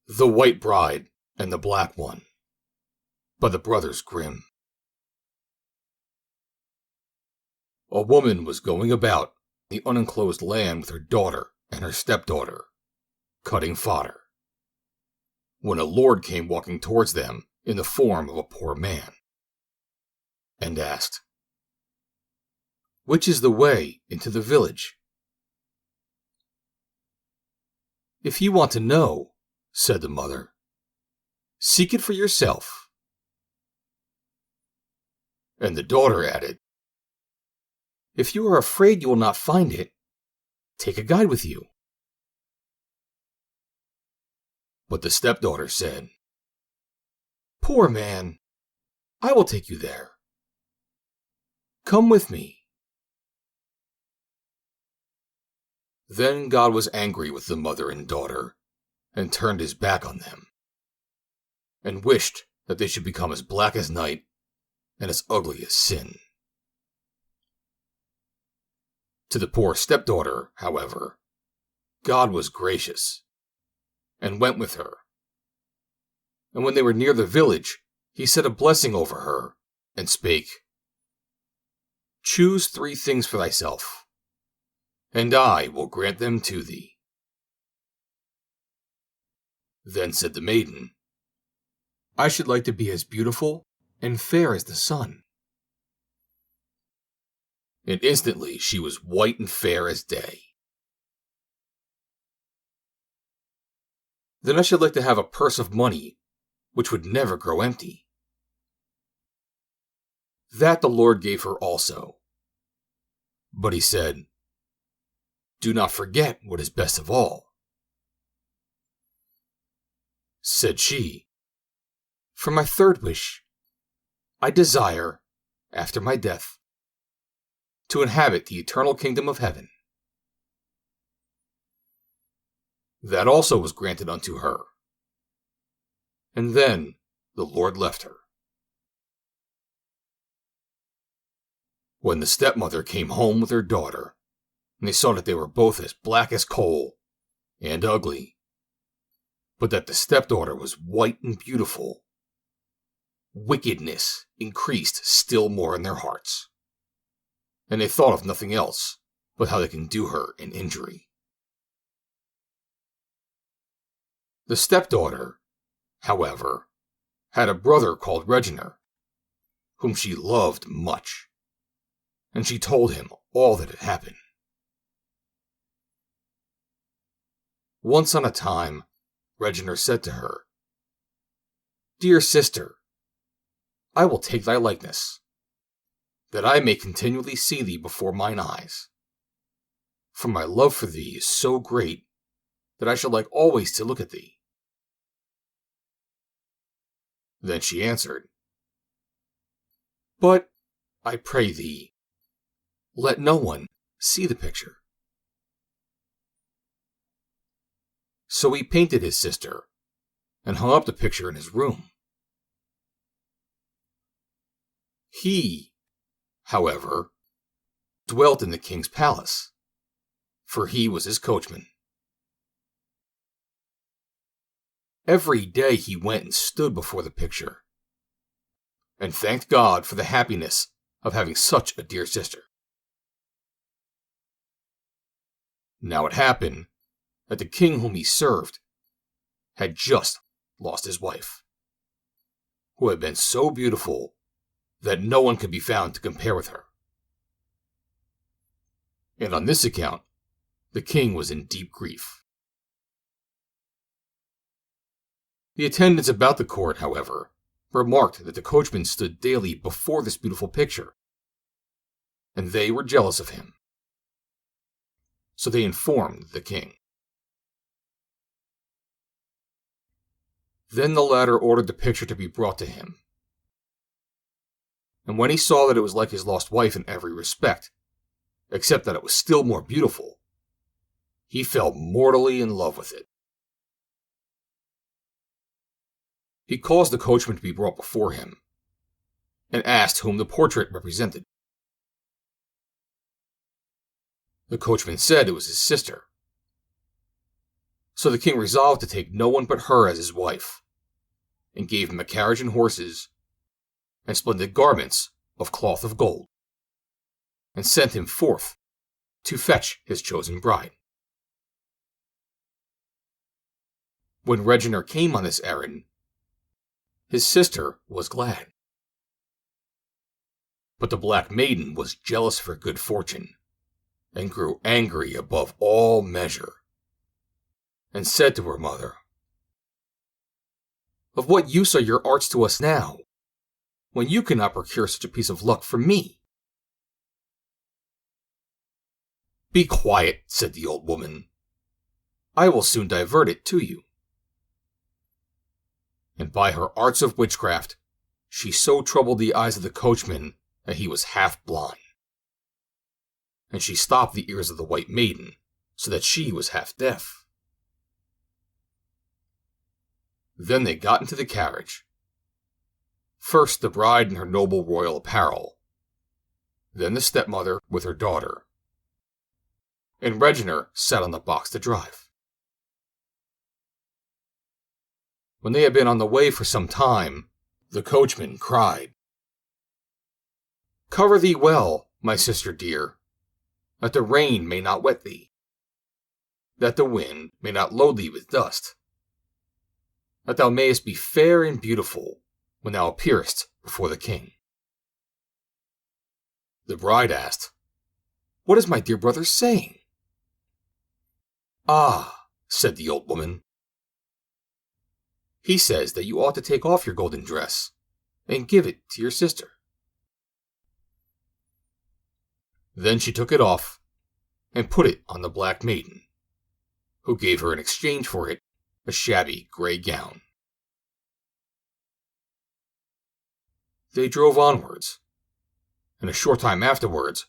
The White Bride and the Black One by the brothers Grimm. A woman was going about the unenclosed land with her daughter and her stepdaughter, cutting fodder, when a lord came walking towards them in the form of a poor man, and asked, "Which is the way into the village?" "If you want to know," said the mother, "seek it for yourself." And the daughter added, "If you are afraid you will not find it, take a guide with you." But the stepdaughter said, "Poor man, I will take you there. Come with me." Then God was angry with the mother and daughter, and turned his back on them, and wished that they should become as black as night and as ugly as sin. To the poor stepdaughter, however, God was gracious, and went with her. And when they were near the village, he said a blessing over her, and spake, "Choose 3 things for thyself, and I will grant them to thee." Then said the maiden, "I should like to be as beautiful and fair as the sun." And instantly she was white and fair as day. "Then I should like to have a purse of money which would never grow empty." That the Lord gave her also. But he said, "Do not forget what is best of all." Said she, "For my 3rd wish, I desire, after my death, to inhabit the eternal kingdom of heaven." That also was granted unto her. And then the Lord left her. When the stepmother came home with her daughter, and they saw that they were both as black as coal, and ugly, but that the stepdaughter was white and beautiful, wickedness increased still more in their hearts, and they thought of nothing else but how they can do her an injury. The stepdaughter, however, had a brother called Reginer, whom she loved much, and she told him all that had happened. Once on a time, Reginer said to her, "Dear sister, I will take thy likeness, that I may continually see thee before mine eyes. For my love for thee is so great that I shall like always to look at thee." Then she answered, "But, I pray thee, let no one see the picture." So he painted his sister, and hung up the picture in his room. He, however, dwelt in the king's palace, for he was his coachman. Every day he went and stood before the picture, and thanked God for the happiness of having such a dear sister. Now it happened that the king whom he served had just lost his wife, who had been so beautiful that no one could be found to compare with her. And on this account, the king was in deep grief. The attendants about the court, however, remarked that the coachman stood daily before this beautiful picture, and they were jealous of him. So they informed the king. Then the latter ordered the picture to be brought to him. And when he saw that it was like his lost wife in every respect, except that it was still more beautiful, he fell mortally in love with it. He caused the coachman to be brought before him, and asked whom the portrait represented. The coachman said it was his sister. So the king resolved to take no one but her as his wife, and gave him a carriage and horses, and splendid garments of cloth of gold, and sent him forth to fetch his chosen bride. When Reginer came on this errand, his sister was glad. But the Black Maiden was jealous of her good fortune, and grew angry above all measure, and said to her mother, "Of what use are your arts to us now, when you cannot procure such a piece of luck for me?" "Be quiet," said the old woman. "I will soon divert it to you." And by her arts of witchcraft, she so troubled the eyes of the coachman that he was half blind. And she stopped the ears of the White Maiden, so that she was half deaf. Then they got into the carriage. First the bride in her noble royal apparel, then the stepmother with her daughter, and Reginer sat on the box to drive. When they had been on the way for some time, the coachman cried, "Cover thee well, my sister dear, that the rain may not wet thee, that the wind may not load thee with dust, that thou mayest be fair and beautiful when thou appearest before the king." The bride asked, "What is my dear brother saying?" "Ah," said the old woman, "he says that you ought to take off your golden dress and give it to your sister." Then she took it off and put it on the Black Maiden, who gave her in exchange for it a shabby gray gown. They drove onwards, and a short time afterwards,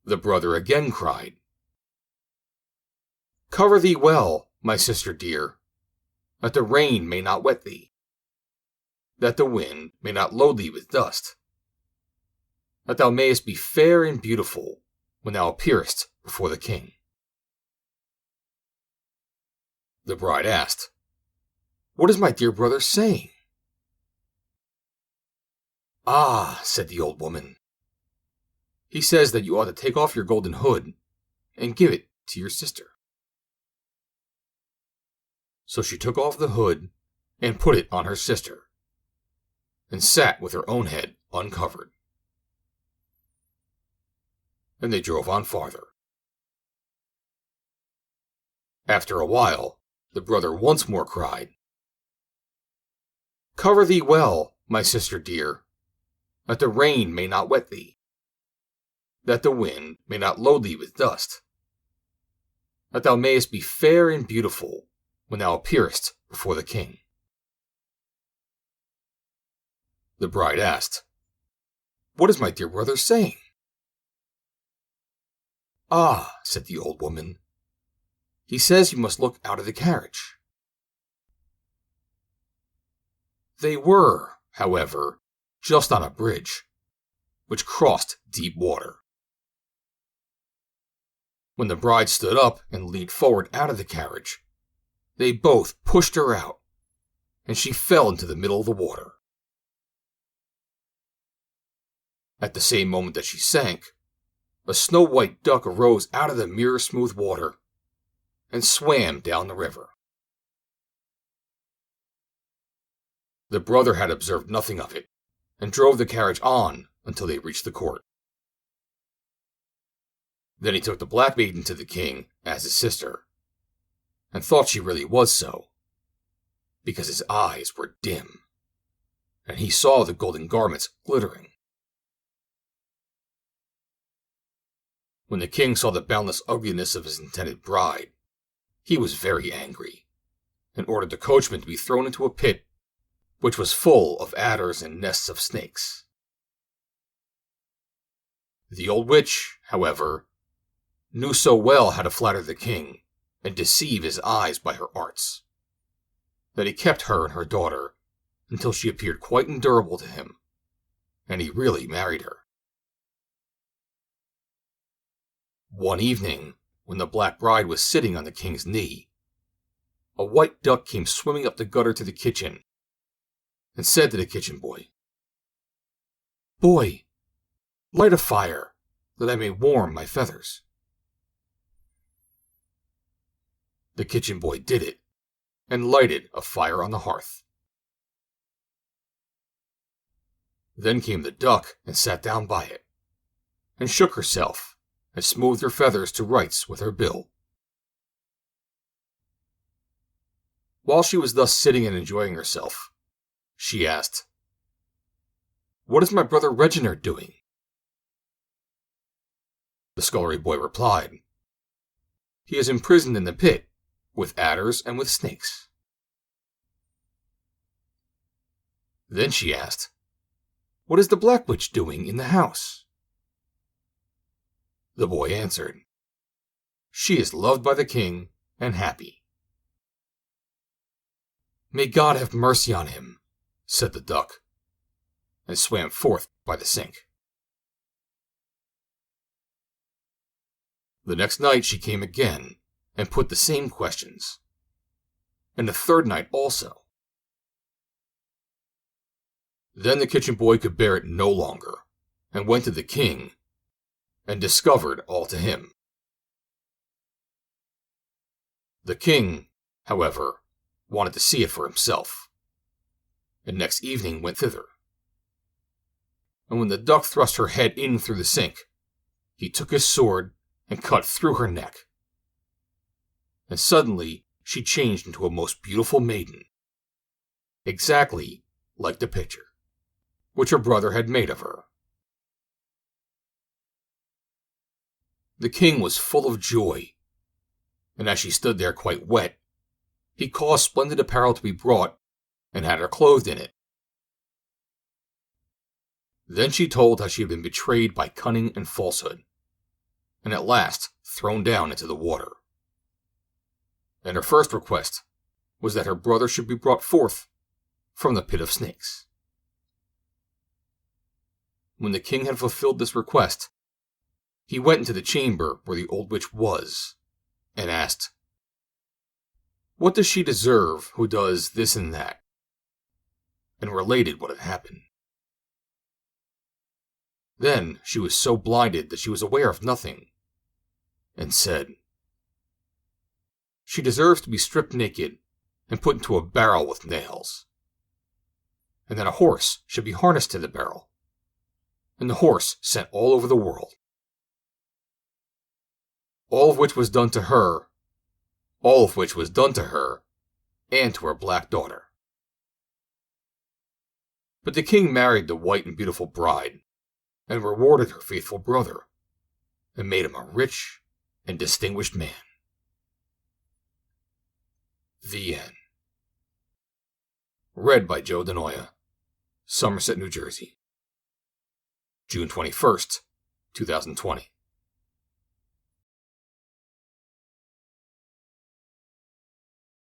the brother again cried, "Cover thee well, my sister dear, that the rain may not wet thee, that the wind may not load thee with dust, that thou mayest be fair and beautiful when thou appearest before the king." The bride asked, "What is my dear brother saying?" "Ah," said the old woman, "he says that you ought to take off your golden hood and give it to your sister." So she took off the hood and put it on her sister, and sat with her own head uncovered. And they drove on farther. After a while, the brother once more cried, "Cover thee well, my sister dear, that the rain may not wet thee, that the wind may not load thee with dust, that thou mayest be fair and beautiful when thou appearest before the king." The bride asked, "What is my dear brother saying?" "Ah," said the old woman, "he says you must look out of the carriage." They were, however, just on a bridge, which crossed deep water. When the bride stood up and leaned forward out of the carriage, they both pushed her out, and she fell into the middle of the water. At the same moment that she sank, a snow-white duck arose out of the mirror-smooth water and swam down the river. The brother had observed nothing of it, and drove the carriage on until they reached the court. Then he took the Black Maiden to the king as his sister, and thought she really was so, because his eyes were dim, and he saw the golden garments glittering. When the king saw the boundless ugliness of his intended bride, he was very angry, and ordered the coachman to be thrown into a pit, which was full of adders and nests of snakes. The old witch, however, knew so well how to flatter the king and deceive his eyes by her arts, that he kept her and her daughter until she appeared quite endurable to him, and he really married her. One evening, when the black bride was sitting on the king's knee, a white duck came swimming up the gutter to the kitchen and said to the kitchen boy, "Boy, light a fire that I may warm my feathers." The kitchen boy did it and lighted a fire on the hearth. Then came the duck and sat down by it, and shook herself and smoothed her feathers to rights with her bill. While she was thus sitting and enjoying herself, she asked, "What is my brother Reginald doing?" The scullery boy replied, "He is imprisoned in the pit, with adders and with snakes." Then she asked, "What is the Black Witch doing in the house?" The boy answered, "She is loved by the king and happy." "May God have mercy on him," said the duck, and swam forth by the sink. The next night she came again and put the same questions, and the third night also. Then the kitchen boy could bear it no longer, and went to the king, and discovered all to him. The king, however, wanted to see it for himself, and next evening went thither. And when the duck thrust her head in through the sink, he took his sword and cut through her neck. And suddenly she changed into a most beautiful maiden, exactly like the picture which her brother had made of her. The king was full of joy, and as she stood there quite wet, he caused splendid apparel to be brought and had her clothed in it. Then she told how she had been betrayed by cunning and falsehood, and at last thrown down into the water. And her first request was that her brother should be brought forth from the pit of snakes. When the king had fulfilled this request, he went into the chamber where the old witch was, and asked, "What does she deserve who does this and that?" and related what had happened. Then she was so blinded that she was aware of nothing, and said, "She deserves to be stripped naked and put into a barrel with nails, and that a horse should be harnessed to the barrel, and the horse sent all over the world. All of which was done to her and to her black daughter." But the king married the white and beautiful bride, and rewarded her faithful brother, and made him a rich and distinguished man. The end. Read by Joe DeNoia, Somerset, New Jersey. June 21st, 2020.